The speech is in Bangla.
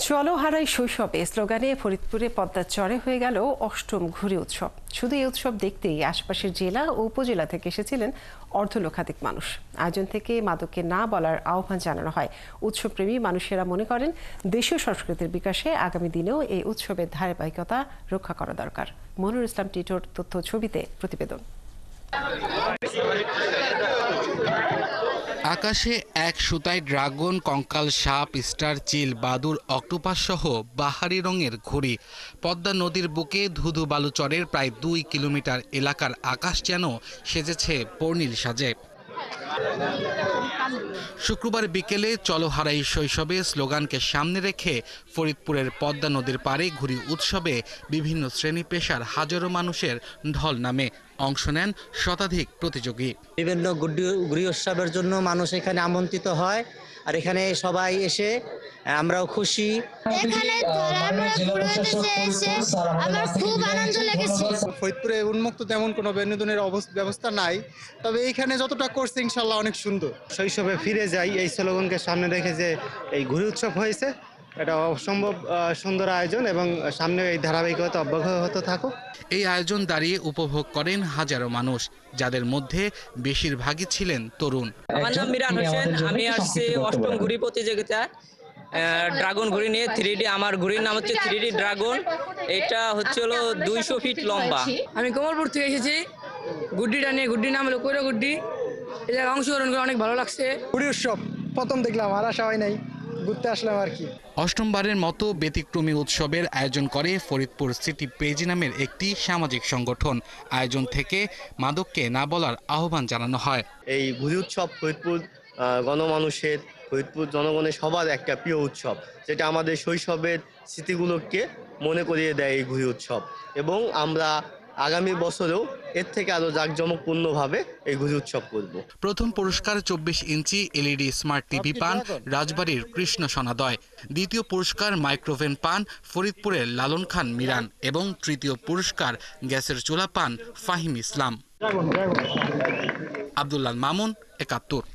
চলো হারাই শৈশবে স্লোগানে ফরিদপুরে পদ্মার চরে হয়ে গেল অষ্টম ঘুড়ি উৎসব। শুধু এই উৎসব দেখতেই আশপাশের জেলা ও উপজেলা থেকে এসেছিলেন অর্ধলক্ষাধিক মানুষ। আয়োজন থেকে মাদককে না বলার আহ্বান জানানো হয়। উৎসবপ্রেমী মানুষেরা মনে করেন দেশীয় সংস্কৃতির বিকাশে আগামী দিনেও এই উৎসবের ধারাবাহিকতা রক্ষা করা দরকার। মনিরুল ইসলাম টিটোর তথ্য ছবিতে প্রতিবেদন। আকাশে এক সুতায় ড্রাগন, কঙ্কাল সাপ, স্টার চিল, বাদুড়, অক্টোপাস সহ বাহারি রঙের ঘুড়ি। পদ্মা নদীর বুকে ধুধু বালুচরের প্রায় 2 কিলোমিটার এলাকার আকাশ যেন সেজেছে বর্ণিল সাজে। শুক্রবার বিকেলে চলো হারাই শৈশবে স্লোগানকে সামনে রেখে ফরিদপুরের পদ্মা নদীর পাড়ে ঘুড়ি উৎসবে বিভিন্ন শ্রেণী পেশার হাজারো মানুষের ঢল নামে। অংশ নেন শতাধিক প্রতিযোগী। বিভিন্ন ঘুড়ি উৎসবের জন্য মানুষ এখানে আমন্ত্রিত হয়, আর এখানে সবাই এসে আমরাও খুশি। ফরিদপুরে উন্মুক্ত তেমন কোনো বিনোদনের ব্যবস্থা নাই, তবে এইখানে যতটা করছে ইনশাল্লাহ অনেক সুন্দর। শৈশবে ফিরে যাই এই স্লোগানকে সামনে রেখে যে এই ঘুড়ি উৎসব হয়েছে, এটা অসম্ভব সুন্দর আয়োজন এবং সামনে এই ধারাবাহিকতা অব্যাহত থাকুক। এই আয়োজন দাঁড়িয়ে উপভোগ করেন হাজারো মানুষ, যাদের মধ্যে বেশিরভাগই ছিলেন তরুণ। আমার নাম মিরান হোসেন, আমি আসছি অষ্টম ঘুড়ি প্রতিযোগিতা ড্রাগন ঘুড়ি নিয়ে। 3D আমার ঘুড়ির নাম হচ্ছে 3D ড্রাগন। এটা হচ্ছে হলো 200 ফিট লম্বা। আমি কমলপুর থেকে এসেছি গুড্ডিটা নিয়ে। গুড্ডির নাম হলো কৈরা গুড্ডি। এই জায়গায় অংশগ্রহণ করে অনেক ভালো লাগছে। ঘুড়ি উৎসব প্রথম দেখলাম, আর আসা হয় নাই, ঘুরতে আসলাম আর কি। অষ্টমবারের মতো ব্যতিক্রমী উৎসবের আয়োজন করে ফরিদপুর সিটি পেজ নামের একটি সামাজিক সংগঠন। আয়োজন থেকে মাদককে না বলার আহ্বান জানানো হয়। এই ঘুড়ি উৎসব ফরিদপুর গণমানুষের, ফরিদপুর জনগণের সবার একটা প্রিয় উৎসব, যেটা আমাদের শৈশবের স্মৃতিগুলোকে মনে করিয়ে দেয় এই ঘুড়ি উৎসব। এবং আমরা আগামী বছরেও এর থেকে আরো জাঁকজমকপূর্ণভাবে এই ঘুড়ি উৎসব করব। প্রথম পুরস্কার 24 ইঞ্চি LED স্মার্ট টিভি পান রাজবাড়ীর কৃষ্ণ সোনাদয়। দ্বিতীয় পুরস্কার মাইক্রোভেন পান ফরিদপুরের লালন খান মিরান এবং তৃতীয় পুরস্কার গ্যাসের চুলা পান ফাহিম ইসলাম। আব্দুল্লাহ মামুন, ৭১।